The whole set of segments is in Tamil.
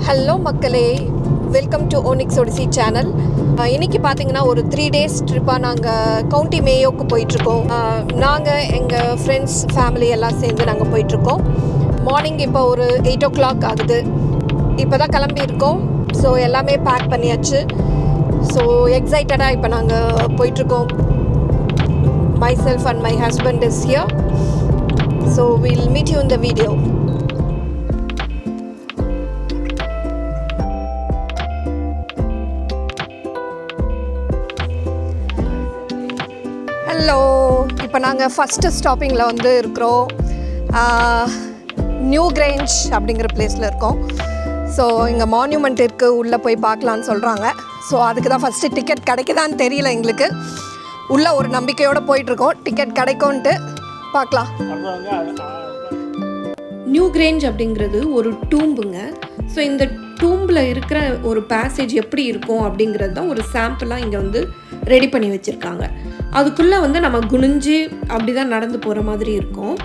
ஹலோ மக்களே, welcome to Onyx Odyssey channel. இன்றைக்கி பார்த்தீங்கன்னா ஒரு 3 days ட்ரிப்பாக நாங்கள் கவுண்டி மேயோக்கு போயிட்டுருக்கோம். நாங்கள் எங்கள் ஃப்ரெண்ட்ஸ் ஃபேமிலி எல்லாம் சேர்ந்து நாங்கள் போயிட்டுருக்கோம். மார்னிங் இப்போ ஒரு 8 o'clock ஆகுது. இப்போ தான் கிளம்பியிருக்கோம். ஸோ எல்லாமே பேக் பண்ணியாச்சு. ஸோ எக்ஸைட்டடாக இப்போ நாங்கள் போயிட்டுருக்கோம். myself and my husband is here. So we'll meet you in the video. Hello, இப்போ நாங்கள் ஃபஸ்ட்டு ஸ்டாப்பிங்கில் வந்து இருக்கிறோம். நியூ கிரேஞ்ச் அப்படிங்கிற பிளேஸில் இருக்கோம். ஸோ இங்கே மான்யூமெண்ட் இருக்குது, உள்ளே போய் பார்க்கலான்னு சொல்கிறாங்க. ஸோ அதுக்கு தான் ஃபஸ்ட்டு டிக்கெட் கிடைக்குதான்னு தெரியல எங்களுக்கு. உள்ளே ஒரு நம்பிக்கையோடு போயிட்டுருக்கோம், டிக்கெட் கிடைக்கும்ன்ட்டு பார்க்கலாம். நியூ கிரேஞ்ச் அப்படிங்கிறது ஒரு டூம்புங்க. ஸோ இந்த டூம்பில் இருக்கிற ஒரு பேசேஜ் எப்படி இருக்கும் அப்படிங்கிறது தான் ஒரு சாம்பிளாக இங்கே வந்து ரெடி பண்ணி வச்சுருக்காங்க. அதுக்குள்ளே வந்து நம்ம குனிஞ்சு அப்படி தான் நடந்து போகிற மாதிரி இருக்கும்.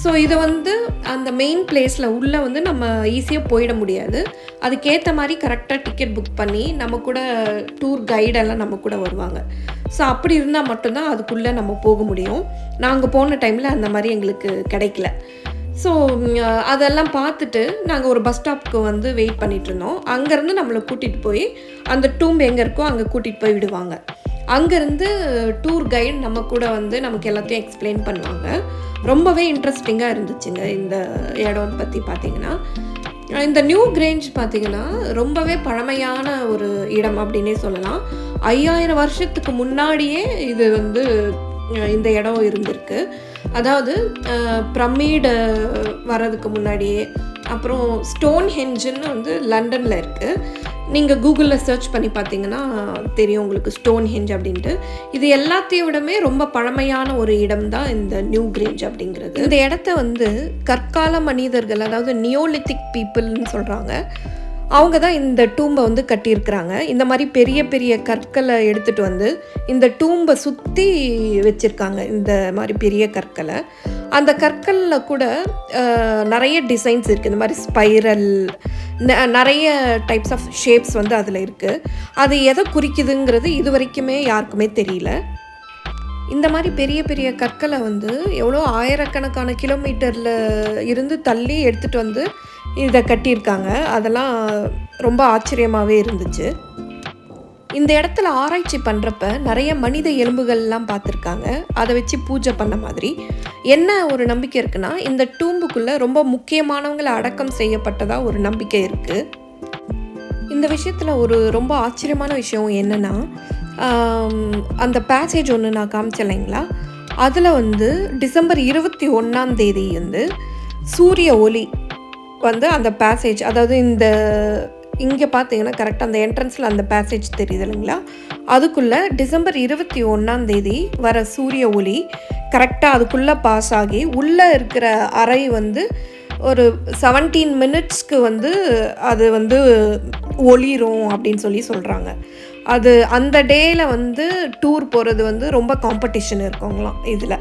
ஸோ இதை வந்து அந்த மெயின் பிளேஸில் உள்ளே வந்து நம்ம ஈஸியாக போயிட முடியாது. அதுக்கேற்ற மாதிரி கரெக்டாக டிக்கெட் புக் பண்ணி நம்ம கூட டூர் கைடெல்லாம் நம்ம கூட வருவாங்க. ஸோ அப்படி இருந்தால் மட்டும்தான் அதுக்குள்ளே நம்ம போக முடியும். நாங்கள் போன டைமில் அந்த மாதிரி எங்களுக்கு கிடைக்கல. ஸோ அதெல்லாம் பார்த்துட்டு நாங்கள் ஒரு பஸ் ஸ்டாப்புக்கு வந்து வெயிட் பண்ணிகிட்ருந்தோம். அங்கேருந்து நம்மளை கூட்டிகிட்டு போய் அந்த டூம்பு எங்கே இருக்கோ அங்கே கூட்டிகிட்டு போய் விடுவாங்க. அங்கேருந்து டூர் கைடு நம்ம கூட வந்து நமக்கு எல்லாத்தையும் எக்ஸ்பிளைன் பண்ணுவாங்க. ரொம்பவே இன்ட்ரெஸ்டிங்காக இருந்துச்சுங்க இந்த இடம் பற்றி பார்த்திங்கன்னா. இந்த நியூ கிரேஞ்ச் பார்த்திங்கன்னா ரொம்பவே பழமையான ஒரு இடம் அப்படின்னே சொல்லலாம். 5000 வருஷத்துக்கு முன்னாடியே இது வந்து இந்த இடம் இருந்திருக்கு. அதாவது பிரமிடு வர்றதுக்கு முன்னாடியே. அப்புறம் ஸ்டோன் ஹெஞ்சுன்னு வந்து லண்டனில் இருக்குது. நீங்கள் கூகுளில் சர்ச் பண்ணி பார்த்தீங்கன்னா தெரியும் உங்களுக்கு ஸ்டோன் ஹெஞ்ச் அப்படின்ட்டு. இது எல்லாத்தையும் விடமே ரொம்ப பழமையான ஒரு இடம் தான் இந்த நியூ கிரேஞ்ச் அப்படிங்கிறது. இந்த இடத்த வந்து கற்கால மனிதர்கள், அதாவது நியோலித்திக் பீப்புள்னு சொல்கிறாங்க, அவங்க தான் இந்த டூம்பை வந்து கட்டியிருக்கிறாங்க. இந்த மாதிரி பெரிய பெரிய கற்களை எடுத்துகிட்டு வந்து இந்த டூம்பை சுற்றி வச்சுருக்காங்க. இந்த மாதிரி பெரிய கற்களை, அந்த கற்களில் கூட நிறைய டிசைன்ஸ் இருக்குது. இந்த மாதிரி ஸ்பைரல், நிறைய டைப்ஸ் ஆஃப் ஷேப்ஸ் வந்து அதில் இருக்குது. அது எதை குறிக்குதுங்கிறது இது வரைக்குமே யாருக்குமே தெரியல. இந்த மாதிரி பெரிய பெரிய கற்களை வந்து எவ்வளோ ஆயிரக்கணக்கான கிலோமீட்டரில் இருந்து தள்ளி எடுத்துகிட்டு வந்து இதை கட்டியிருக்காங்க. அதெல்லாம் ரொம்ப ஆச்சரியமாகவே இருந்துச்சு. இந்த இடத்துல ஆராய்ச்சி பண்ணுறப்ப நிறைய மனித எலும்புகள்லாம் பார்த்துருக்காங்க. அதை வச்சு பூஜை பண்ண மாதிரி. என்ன ஒரு நம்பிக்கை இருக்குன்னா, இந்த டூம்புக்குள்ளே ரொம்ப முக்கியமானவங்களை அடக்கம் செய்யப்பட்டதாக ஒரு நம்பிக்கை இருக்குது. இந்த விஷயத்தில் ஒரு ரொம்ப ஆச்சரியமான விஷயம் என்னென்னா, அந்த பேசேஜ் ஒன்று நான் காமிச்சலைங்களா, அதில் வந்து டிசம்பர் 21 வந்து சூரிய ஒளி வந்து அந்த பேசேஜ், அதாவது இந்த இங்கே பார்த்தீங்கன்னா கரெக்டாக அந்த என்ட்ரன்ஸில் அந்த பேசேஜ் தெரியுது இல்லைங்களா, அதுக்குள்ளே டிசம்பர் 21 வர சூரிய ஒளி கரெக்டாக அதுக்குள்ளே பாஸ் ஆகி உள்ளே இருக்கிற அறை வந்து ஒரு 17 minutesக்கு வந்து அது வந்து ஒளிரும் அப்படின்னு சொல்கிறாங்க. அது அந்த டேயில் வந்து டூர் போகிறது வந்து ரொம்ப காம்படிஷன் இருக்குங்களாம் இதில்.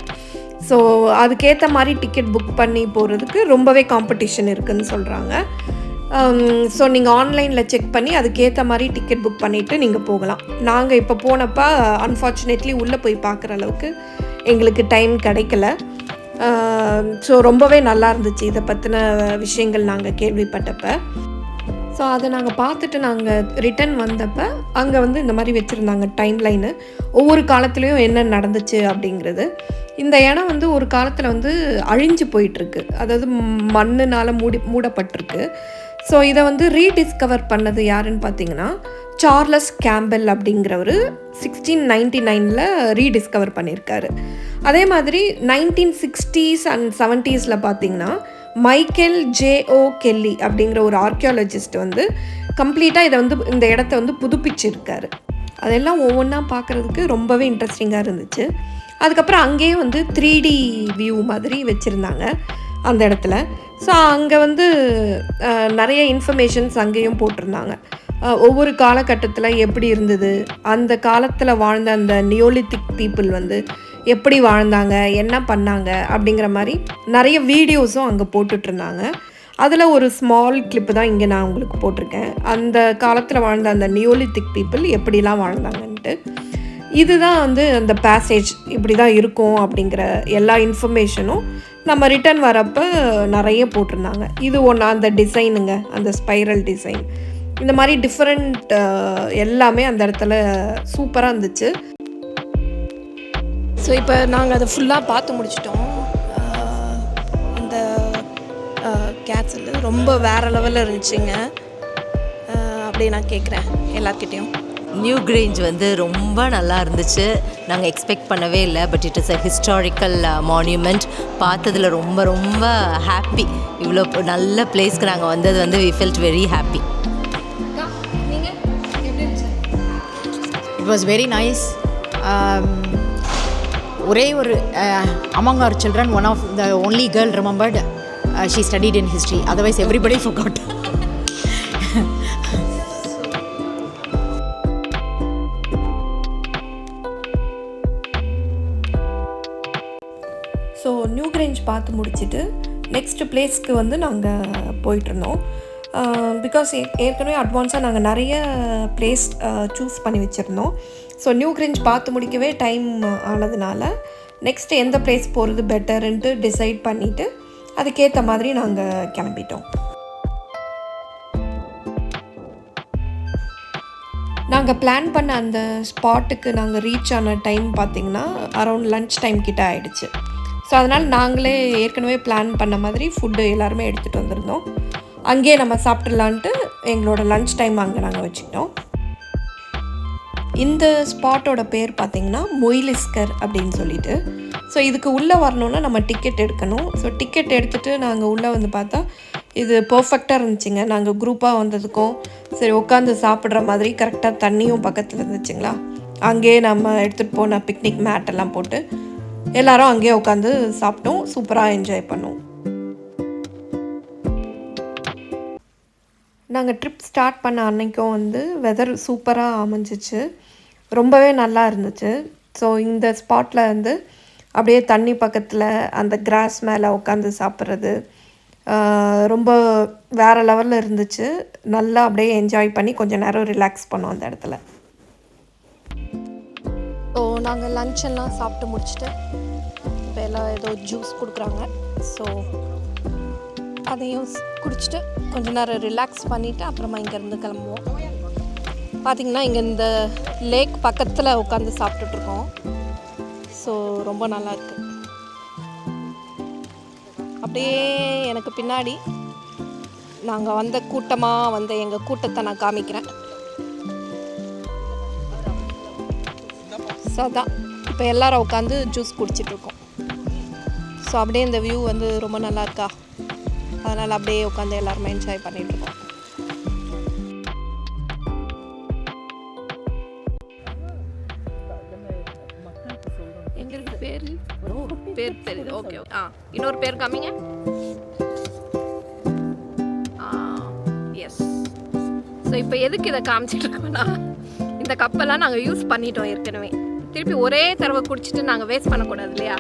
ஸோ அதுக்கேற்ற மாதிரி டிக்கெட் புக் பண்ணி போகிறதுக்கு ரொம்பவே காம்படிஷன் இருக்குதுன்னு சொல்கிறாங்க. ஸோ நீங்கள் ஆன்லைனில் செக் பண்ணி அதுக்கேற்ற மாதிரி டிக்கெட் புக் பண்ணிவிட்டு நீங்கள் போகலாம். நாங்கள் இப்போ போனப்போ அன்ஃபார்ச்சுனேட்லி உள்ளே போய் பார்க்குற அளவுக்கு எங்களுக்கு டைம் கிடைக்கல. ஸோ ரொம்பவே நல்லா இருந்துச்சு இதை பற்றின விஷயங்கள் நாங்கள் கேள்விப்பட்டப்போ. ஸோ அதை நாங்கள் பார்த்துட்டு நாங்கள் ரிட்டன் வந்தப்போ அங்கே வந்து இந்த மாதிரி வச்சுருந்தாங்க டைம் லைனு, ஒவ்வொரு காலத்துலேயும் என்ன நடந்துச்சு அப்படிங்கிறது. இந்த இடம் வந்து ஒரு காலத்தில் வந்து அழிஞ்சு போயிட்டுருக்கு, அதாவது மண்ணுனால் மூடப்பட்டிருக்கு. ஸோ இதை வந்து ரீடிஸ்கவர் பண்ணது யாருன்னு பார்த்தீங்கன்னா சார்லஸ் கேம்பெல் அப்படிங்கிறவர் 1699 ரீடிஸ்கவர் பண்ணியிருக்காரு. அதே மாதிரி 1960s and 70s பார்த்தீங்கன்னா மைக்கேல் ஜே.ஓ. கெல்லி அப்படிங்கிற ஒரு ஆர்கியாலஜிஸ்ட் வந்து கம்ப்ளீட்டாக இதை வந்து இந்த இடத்த வந்து புதுப்பிச்சிருக்காரு. அதெல்லாம் ஒவ்வொன்றா பார்க்குறதுக்கு ரொம்பவே இன்ட்ரெஸ்டிங்காக இருந்துச்சு. அதுக்கப்புறம் அங்கேயே வந்து 3D வியூ மாதிரி வச்சுருந்தாங்க அந்த இடத்துல. ஸோ அங்கே வந்து நிறைய இன்ஃபர்மேஷன்ஸ் அங்கேயும் போட்டிருந்தாங்க. ஒவ்வொரு காலகட்டத்தில் எப்படி இருந்தது, அந்த காலத்தில் வாழ்ந்த அந்த நியோலித்திக் பீப்புள் வந்து எப்படி வாழ்ந்தாங்க, என்ன பண்ணாங்க அப்படிங்கிற மாதிரி நிறைய வீடியோஸும் அங்கே போட்டுட்ருந்தாங்க. அதில் ஒரு ஸ்மால் கிளிப்பு தான் இங்கே நான் உங்களுக்கு போட்டிருக்கேன். அந்த காலத்தில் வாழ்ந்த அந்த நியோலித்திக் பீப்புள் எப்படிலாம் வாழ்ந்தாங்கன்ட்டு. இதுதான் வந்து அந்த பேசேஜ் இப்படி தான் இருக்கும் அப்படிங்கிற எல்லா இன்ஃபர்மேஷனும் நம்ம ரிட்டர்ன் வரப்போ நிறைய போட்டிருந்தாங்க. இது ஒன்று அந்த டிசைனுங்க, அந்த ஸ்பைரல் டிசைன், இந்த மாதிரி டிஃப்ரெண்ட் எல்லாமே அந்த இடத்துல சூப்பராக இருந்துச்சு. ஸோ இப்போ நாங்கள் அதை ஃபுல்லாக பார்த்து முடிச்சிட்டோம். இந்த கேட்ஸில் ரொம்ப வேறு லெவலில் இருந்துச்சுங்க. அப்படி நான் கேட்குறேன் எல்லார்கிட்டையும். நியூ கிரேஞ்ச் வந்து ரொம்ப நல்லா இருந்துச்சு. நாங்கள் எக்ஸ்பெக்ட் பண்ணவே இல்லை. But it is a historical monument. பார்த்ததில் ரொம்ப ரொம்ப ஹாப்பி. இவ்வளோ நல்ல பிளேஸ்க்கு நாங்கள் வந்தது வந்து we felt very happy. It was very nice. ஒரே ஒரு among our children, one of the only girl remembered she studied in history. Otherwise everybody forgot. So new Grange பார்த்து முடிச்சுட்டு நெக்ஸ்ட் பிளேஸ்க்கு வந்து நாங்கள் போயிட்டுருந்தோம். பிகாஸ் ஏற்கனவே அட்வான்ஸாக நாங்கள் நிறைய பிளேஸ் சூஸ் பண்ணி வச்சுருந்தோம். ஸோ நியூ கிரேஞ்ச் பார்த்து முடிக்கவே டைம் ஆனதுனால நெக்ஸ்ட்டு எந்த பிளேஸ் போகிறது பெட்டருன்ட்டு டிசைட் பண்ணிவிட்டு அதுக்கேற்ற மாதிரி நாங்கள் கிளம்பிட்டோம். நாங்கள் பிளான் பண்ண அந்த ஸ்பாட்டுக்கு நாங்கள் ரீச் ஆன டைம் பார்த்திங்கன்னா அரௌண்ட் லன்ச் டைம் கிட்ட ஆகிடுச்சு. ஸோ அதனால் நாங்களே ஏற்கனவே பிளான் பண்ண மாதிரி ஃபுட்டு எல்லாருமே எடுத்துகிட்டு வந்திருந்தோம். அங்கேயே நம்ம சாப்பிட்றலான்ட்டு எங்களோட லன்ச் டைம் அங்கே நாங்கள் வச்சுக்கிட்டோம். இந்த ஸ்பாட்டோட பேர் பார்த்திங்கன்னா மொய்லிஸ்கர் அப்படின்னு சொல்லிட்டு. ஸோ இதுக்கு உள்ளே வரணுன்னா நம்ம டிக்கெட் எடுக்கணும். ஸோ டிக்கெட் எடுத்துகிட்டு நாங்கள் உள்ளே வந்து பார்த்தா இது பர்ஃபெக்டாக இருந்துச்சுங்க. நாங்கள் குரூப்பாக வந்ததுக்கும் சரி உட்காந்து சாப்பிட்ற மாதிரி கரெக்டாக தண்ணியும் பக்கத்தில் இருந்துச்சுங்களா. அங்கேயே நம்ம எடுத்துகிட்டு போன பிக்னிக் மேட்டெல்லாம் போட்டு எல்லோரும் அங்கேயே உட்காந்து சாப்பிட்டோம். சூப்பராக என்ஜாய் பண்ணோம். நாங்கள் ட்ரிப் ஸ்டார்ட் பண்ண அன்றைக்கும் வந்து வெதர் சூப்பராக அமைஞ்சிச்சு, ரொம்பவே நல்லா இருந்துச்சு. ஸோ இந்த ஸ்பாட்டில் வந்து அப்படியே தண்ணி பக்கத்தில் அந்த கிராஸ் மேலே உட்காந்து சாப்பிட்றது ரொம்ப வேறு லெவலில் இருந்துச்சு. நல்லா அப்படியே என்ஜாய் பண்ணி கொஞ்சம் நேரம் ரிலாக்ஸ் பண்ணோம் அந்த இடத்துல. ஸோ நாங்கள் லன்ச் எல்லாம் சாப்பிட்டு முடிச்சுட்டு இப்போ எல்லாம் ஏதோ ஜூஸ் கொடுக்குறாங்க. ஸோ அதையும் குடிச்சிட்டு கொஞ்ச நேரம் ரிலாக்ஸ் பண்ணிவிட்டு அப்புறமா இங்கேருந்து கிளம்புவோம். பார்த்திங்கன்னா இங்கே இந்த லேக் பக்கத்தில் உட்காந்து சாப்பிட்டுட்ருக்கோம். ஸோ ரொம்ப நல்லாயிருக்கு. அப்படியே எனக்கு பின்னாடி நாங்கள் வந்த கூட்டமாக வந்த எங்கள் கூட்டத்தை நான் காமிக்கிறேன். ஸோ அதான் இப்போ எல்லோரும் உட்காந்து ஜூஸ் குடிச்சிட்ருக்கோம். ஸோ அப்படியே இந்த வியூ வந்து ரொம்ப நல்லா இருக்கா, அதனால் அப்படியே உட்காந்து எல்லாருமே என்ஜாய் பண்ணிகிட்ருக்கோம். எங்களுக்கு பேர் தெரியுது. ஓகே, இன்னொரு பேர் காமிங்க. எஸ். ஸோ இப்போ எதுக்கு இதை காமிச்சிட்ருக்கோன்னா, இந்த கப்பெல்லாம் நாங்கள் யூஸ் பண்ணிட்டோம் ஏற்கனவே. திருப்பி ஒரே தடவை குடிச்சிட்டு நாங்கள் வேஸ்ட் பண்ணக்கூடாது இல்லையா,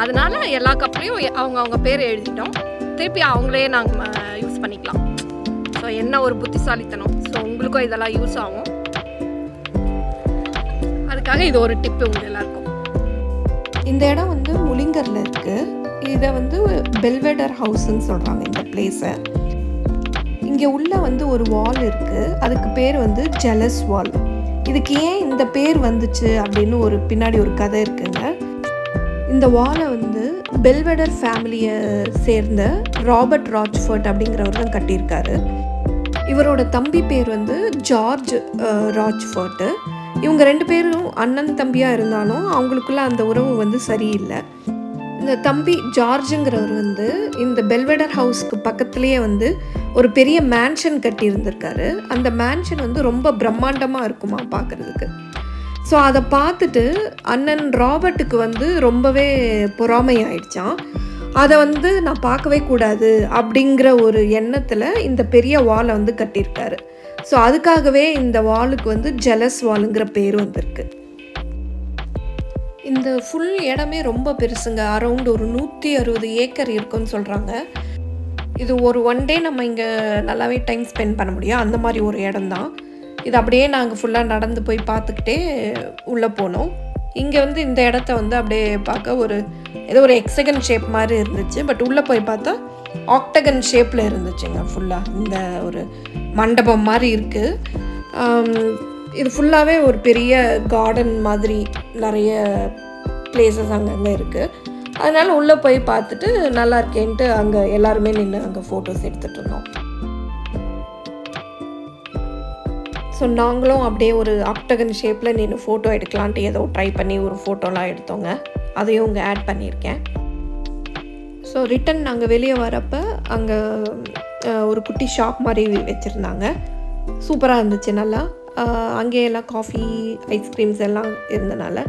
அதனால் எல்லா கப்லையும் அவங்க பேர் எழுதிட்டோம். திருப்பி அவங்களே நாங்கள் யூஸ் பண்ணிக்கலாம். ஸோ என்ன ஒரு புத்திசாலித்தனம். ஸோ உங்களுக்கும் இதெல்லாம் யூஸ் ஆகும். அதுக்காக இது ஒரு டிப்பு உங்களுக்கு எல்லாருக்கும். இந்த இடம் வந்து முலிங்கரில் இருக்குது. இதை வந்து பெல்வெடர் ஹவுஸ்ன்னு சொல்கிறாங்க இந்த பிளேஸை. இங்கே உள்ள வந்து ஒரு வால் இருக்குது, அதுக்கு பேர் வந்து ஜெலஸ் வால். இதுக்கு ஏன் இந்த பேர் வந்துச்சு அப்படின்னு ஒரு பின்னாடி ஒரு கதை இருக்குங்க. இந்த வாலை வந்து பெல்வெடர் ஃபேமிலியை சேர்ந்த ராபர்ட் ராச்ஃபோர்ட் அப்படிங்கிறவர் தான் கட்டியிருக்காரு. இவரோட தம்பி பேர் வந்து ஜார்ஜ் ராச்ஃபோர்ட்டு. இவங்க ரெண்டு பேரும் அண்ணன் தம்பியாக இருந்தாலும் அவங்களுக்குள்ள அந்த உறவு வந்து சரியில்லை. இந்த தம்பி ஜார்ஜுங்கிறவர் வந்து இந்த பெல்வெடர் ஹவுஸ்க்கு பக்கத்துலேயே வந்து ஒரு பெரிய மேன்ஷன் கட்டி இருந்திருக்காரு. அந்த மேன்ஷன் வந்து ரொம்ப பிரம்மாண்டமாக இருக்குமா பார்க்குறதுக்கு. ஸோ அதை பார்த்துட்டு அண்ணன் ராபர்ட்டுக்கு வந்து ரொம்பவே பொறாமை ஆயிடுச்சான். அதை வந்து நான் பார்க்கவே கூடாது அப்படிங்கிற ஒரு எண்ணத்தில் இந்த பெரிய வாலை வந்து கட்டியிருக்காரு. ஸோ அதுக்காகவே இந்த வாலுக்கு வந்து ஜெலஸ் வாலுங்கிற பேர் வந்திருக்கு. இந்த ஃபுல் இடமே ரொம்ப பெருசுங்க. அரௌண்ட் ஒரு 160 ஏக்கர் இருக்குன்னு சொல்கிறாங்க. இது ஒரு ஒன் டே நம்ம இங்கே நல்லாவே டைம் ஸ்பெண்ட் பண்ண முடியும், அந்த மாதிரி ஒரு இடம் தான் இது. அப்படியே நாங்கள் ஃபுல்லாக நடந்து போய் பார்த்துக்கிட்டே உள்ளே போனோம். இங்கே வந்து இந்த இடத்த வந்து அப்படியே பார்க்க ஏதோ ஒரு எக்ஸகன் ஷேப் மாதிரி இருந்துச்சு. பட் உள்ளே போய் பார்த்தா ஆக்டகன் ஷேப்பில் இருந்துச்சுங்க. ஃபுல்லாக இந்த ஒரு மண்டபம் மாதிரி இருக்குது. இது ஃபுல்லாகவே ஒரு பெரிய கார்டன் மாதிரி நிறைய பிளேசஸ் அங்கங்கே இருக்குது. அதனால் உள்ளே போய் பார்த்துட்டு நல்லா இருக்கேன்ட்டு அங்கே எல்லாருமே நின்று அங்கே ஃபோட்டோஸ் எடுத்துகிட்டு இருந்தோம். ஸோ நாங்களும் அப்படியே ஒரு ஆக்டகன் ஷேப்பில் நின்று ஃபோட்டோ எடுக்கலான்ட்டு ஏதோ ட்ரை பண்ணி ஒரு ஃபோட்டோலாம் எடுத்தோங்க. அதையும் இங்கே ஆட் பண்ணியிருக்கேன். ஸோ ரிட்டன் நாங்கள் வெளியே வரப்போ அங்கே ஒரு குட்டி ஷாப் மாதிரி வச்சுருந்தாங்க. சூப்பராக இருந்துச்சு நல்லா. அங்கே எல்லாம் காஃபி ஐஸ்கிரீம்ஸ் எல்லாம் இருந்தனால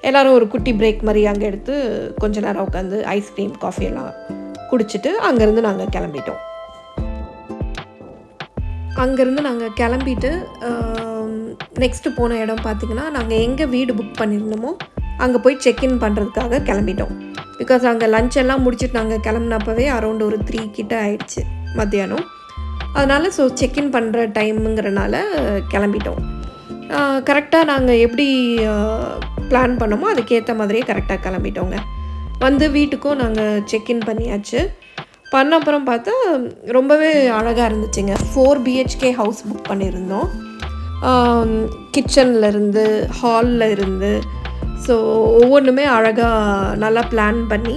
எல்லோரும் ஒரு குட்டி பிரேக் மாதிரி அங்கே எடுத்து கொஞ்ச நேரம் உட்காந்து ஐஸ்கிரீம் காஃபி எல்லாம் குடிச்சிட்டு அங்கேருந்து நாங்கள் கிளம்பிட்டோம். அங்கேருந்து நாங்கள் கிளம்பிட்டு நெக்ஸ்ட்டு போன இடம் பார்த்திங்கன்னா, நாங்கள் எங்கே வீடு புக் பண்ணியிருந்தோமோ அங்கே போய் செக்இன் பண்ணுறதுக்காக கிளம்பிட்டோம். பிகாஸ் அங்கே லஞ்ச் எல்லாம் முடிச்சுட்டு நாங்கள் கிளம்புனப்பவே அரௌண்ட் ஒரு 3 கிட்ட ஆயிடுச்சு மத்தியானம். அதனால் ஸோ செக்இன் பண்ணுற டைமுங்கிறனால கிளம்பிட்டோம். கரெக்டாக நாங்கள் எப்படி பிளான் பண்ணோமோ அதுக்கேற்ற மாதிரியே கரெக்டாக கிளம்பிட்டோங்க. வந்து வீட்டுக்கும் நாங்கள் செக்இன் பண்ணியாச்சு. பண்ண அப்புறம் பார்த்தா ரொம்பவே அழகாக இருந்துச்சுங்க. 4 BHK ஹவுஸ் புக் பண்ணியிருந்தோம். கிச்சனில் இருந்து ஹாலில் இருந்து ஸோ ஒவ்வொன்றுமே அழகாக நல்லா பிளான் பண்ணி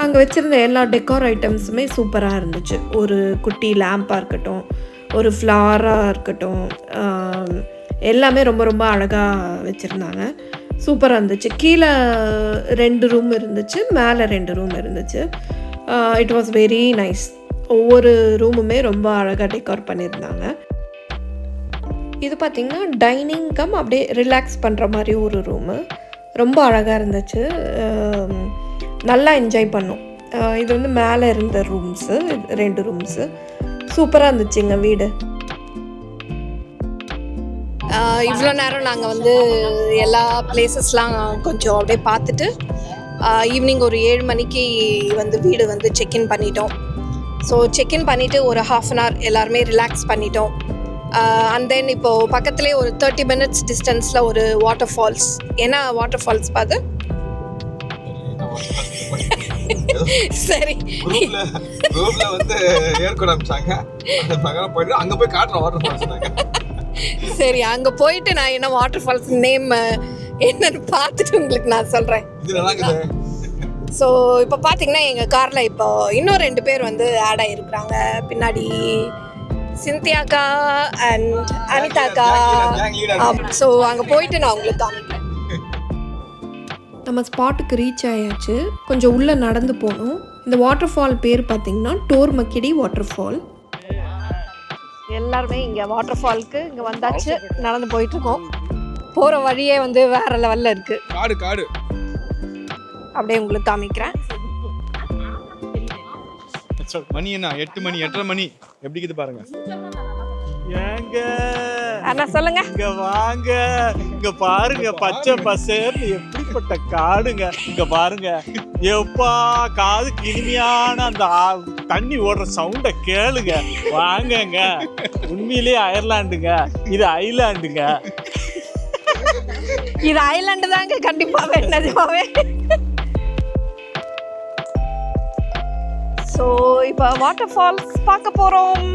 அங்கே வச்சுருந்த எல்லா டெக்கார் ஐட்டம்ஸுமே சூப்பராக இருந்துச்சு. ஒரு குட்டி லேம்பாக இருக்கட்டும், ஒரு ஃப்ளாராக இருக்கட்டும், எல்லாமே ரொம்ப ரொம்ப அழகாக வச்சுருந்தாங்க. சூப்பராக இருந்துச்சு. கீழே 2 ரூம் இருந்துச்சு, மேலே 2 ரூம் இருந்துச்சு. It was very nice. ஒவ்வொரு ரூமுமே ரொம்ப அழகாக டெக்கார் பண்ணியிருந்தாங்க. இது பார்த்திங்கன்னா டைனிங் கம் அப்படியே ரிலாக்ஸ் பண்ணுற மாதிரி ஒரு ரூமு. ரொம்ப அழகாக இருந்துச்சு. நல்லா என்ஜாய் பண்ணோம். இது வந்து மேலே இருந்த ரூம்ஸு, 2 ரூம்ஸு. சூப்பராக இருந்துச்சுங்க வீடு. இவ்வளோ நேரம் நாங்கள் வந்து எல்லா பிளேசஸ்லாம் கொஞ்சம் அப்படியே பார்த்துட்டு ஈவினிங் ஒரு 7 மணிக்கு வந்து வீடு வந்து செக்இன் பண்ணிட்டோம். ஸோ செக்இன் பண்ணிவிட்டு ஒரு 1/2 hour எல்லாருமே ரிலாக்ஸ் பண்ணிட்டோம். அண்ட் தென் இப்போது பக்கத்துலேயே ஒரு 30 minutes டிஸ்டன்ஸில் ஒரு வாட்டர் ஃபால்ஸ். ஏன்னா வாட்டர் ஃபால்ஸ் பார்த்து சரி குரூப்ல வந்து ஏற்கனவே அனுப்பிச்சாங்க. அந்த பக்கம் போயிட்டு அங்க போய் காட்டுற வாட்டர் ஃபால்ஸ். சரி, அங்கே போயிட்டு நான் என்ன வாட்டர் ஃபால்ஸ் நேம் என்னன்னு பார்த்துட்டு உங்களுக்கு நான் சொல்கிறேன். இது நல்லா இருக்குது. ஸோ இப்போ பார்த்தீங்கன்னா எங்கள் காரில் இப்போ இன்னும் 2 பேர் வந்து ஆட் ஆகிருக்கிறாங்க பின்னாடி. சிந்தியாக்கா அண்ட் அனிதாக்கா. ஸோ அங்கே போயிட்டு நான் உங்களுக்கு காமிக்கிறேன். நம்ம ஸ்பாட்டுக்கு ரீச் ஆயாச்சு. கொஞ்சம் உள்ளே நடந்து போகணும். இந்த வாட்டர் ஃபால் பேர் பார்த்திங்கன்னா டோர்மக்கிடி வாட்டர் ஃபால். எல்லாருமே இங்கே வாட்டர் ஃபால்க்கு இங்கே வந்தாச்சு, நடந்து போயிட்டுருக்கோம். போகிற வழியே வந்து வேறு லெவலில் இருக்குது. காடு காடு அப்படியே உங்களுக்கு காமிக்கிறேன். மணி என்ன 8 மணி 8:30 மணி எப்படி இருக்குது பாருங்க. ஏங்க அண்ணா சொல்லுங்க. இங்க வாங்க, இங்க பாருங்க, பச்சை பசேர்னு எப்படிப்பட்ட காடுங்க. இங்க பாருங்க, எப்பா காதுக்கு இனிமையான அந்த தண்ணி ஓடுற சவுண்ட கேளுங்க. வாங்கங்க, உண்மையிலேயே அயர்லாண்டுங்க, இது ஐலாண்டுங்க. இது ஐலாண்டு தாங்க, கண்டிப்பாவே நிஜமாவே. ஸோ இப்போ வாட்டர் ஃபால்ஸ் பார்க்க போகிறோம்.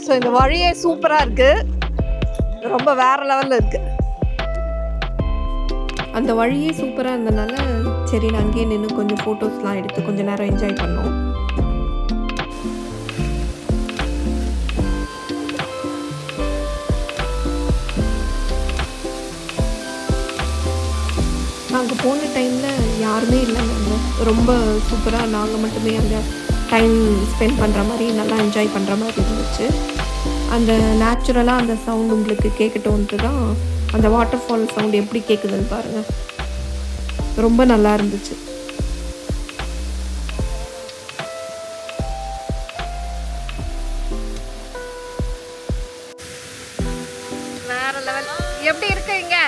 ஸோ இந்த வழியே சூப்பராக இருக்குது, ரொம்ப வேற லெவலில் இருக்குது. அந்த வழியே சூப்பராக இருந்தனால சரி நான் அங்கேயே நின்று கொஞ்சம் ஃபோட்டோஸ்லாம் எடுத்து கொஞ்சம் நேரம் என்ஜாய் பண்ணோம். நாங்கள் போன டைமில் யாருமே இல்லைங்க. ரொம்ப சூப்பராக நாங்கள் மட்டுமே அங்கே டைம் ஸ்பெண்ட் பண்ணுற மாதிரி நல்லா என்ஜாய் பண்ணுற மாதிரி இருந்துச்சு. அந்த நேச்சுரலாக அந்த சவுண்ட் உங்களுக்கு கேட்கட்டோன்ட்டு தான் அந்த வாட்டர் ஃபால் சவுண்ட் எப்படி கேட்குதுன்னு பாருங்கள். ரொம்ப நல்லா இருந்துச்சு. வேற லெவல். எப்படி இருக்கு இங்க?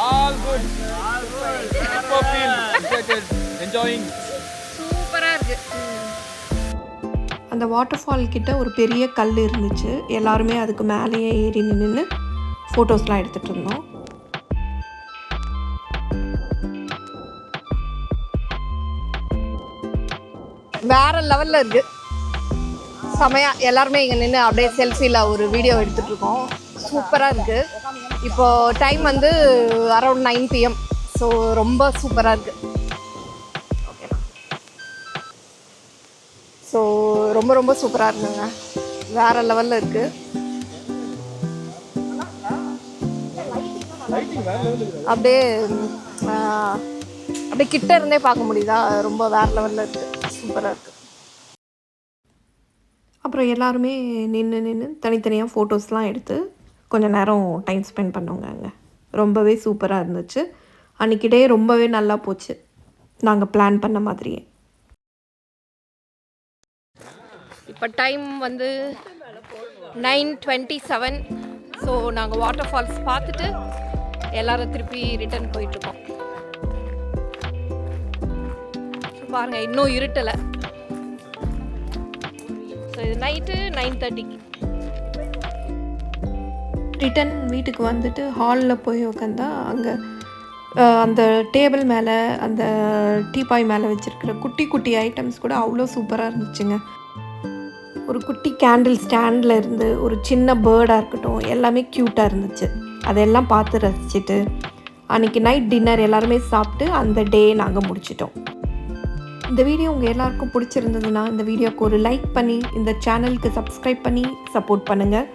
All good. Super feel. Enjoy going. சூப்பராக இருக்குது. அந்த வாட்டர் ஃபால் கிட்ட ஒரு பெரிய கல் இருந்துச்சு. எல்லாருமே அதுக்கு மேலேயே ஏறி நின்று ஃபோட்டோஸ்லாம் எடுத்துகிட்டு இருந்தோம். வேற லெவலில் இருக்குது. செமையா எல்லாருமே இங்கே நின்று அப்படியே செல்ஃபியில் ஒரு வீடியோ எடுத்துகிட்டு இருக்கோம். சூப்பராக இருக்குது. இப்போது டைம் வந்து அரௌண்ட் 9 PM. ஸோ ரொம்ப சூப்பராக இருக்குது. ஓகேண்ணா. ஸோ ரொம்ப ரொம்ப சூப்பராக இருக்குங்க. வேற லெவலில் இருக்குது. அப்படியே அப்படியே கிட்ட இருந்தே பார்க்க முடியுதா? ரொம்ப வேற லெவலில் இருக்குது. சூப்பராக இருக்குது. அப்புறம் எல்லாருமே நின்று தனித்தனியாக ஃபோட்டோஸ்லாம் எடுத்து கொஞ்சம் நேரம் டைம் ஸ்பெண்ட் பண்ணோங்க அங்கே. ரொம்பவே சூப்பராக இருந்துச்சு. அன்றைக்கி டே ரொம்பவே நல்லா போச்சு, நாங்கள் பிளான் பண்ண மாதிரியே. இப்போ டைம் வந்து 9:27. ஸோ நாங்கள் வாட்டர் ஃபால்ஸ் பார்த்துட்டு எல்லோரும் திருப்பி ரிட்டர்ன் போயிட்டுருக்கோம். பாருங்கள், இன்னும் இருட்டலை. ஸோ இது நைட்டு 9:30. ரிட்டன் வீட்டுக்கு வந்துட்டு ஹாலில் போய் உட்காந்தா அங்கே அந்த டேபிள் மேலே அந்த டீபாய் மேலே வச்சுருக்கிற குட்டி குட்டி ஐட்டம்ஸ் கூட அவ்வளோ சூப்பராக இருந்துச்சுங்க. ஒரு குட்டி கேண்டில் ஸ்டாண்டில் இருந்து ஒரு சின்ன பேர்டாக இருக்கட்டும், எல்லாமே க்யூட்டாக இருந்துச்சு. அதெல்லாம் பார்த்து ரசிச்சுட்டு அன்றைக்கி நைட் டின்னர் எல்லாருமே சாப்பிட்டு அந்த டே நாங்கள் முடிச்சிட்டோம். இந்த வீடியோ உங்கள் எல்லாருக்கும் பிடிச்சிருந்ததுன்னா இந்த வீடியோக்கு ஒரு லைக் பண்ணி இந்த சேனலுக்கு சப்ஸ்கிரைப் பண்ணி சப்போர்ட் பண்ணுங்கள்.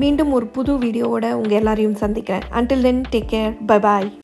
மீண்டும் ஒரு புது வீடியோவோட உங்கள் எல்லாரையும் சந்திக்கிறேன். Until then, take care. Bye bye.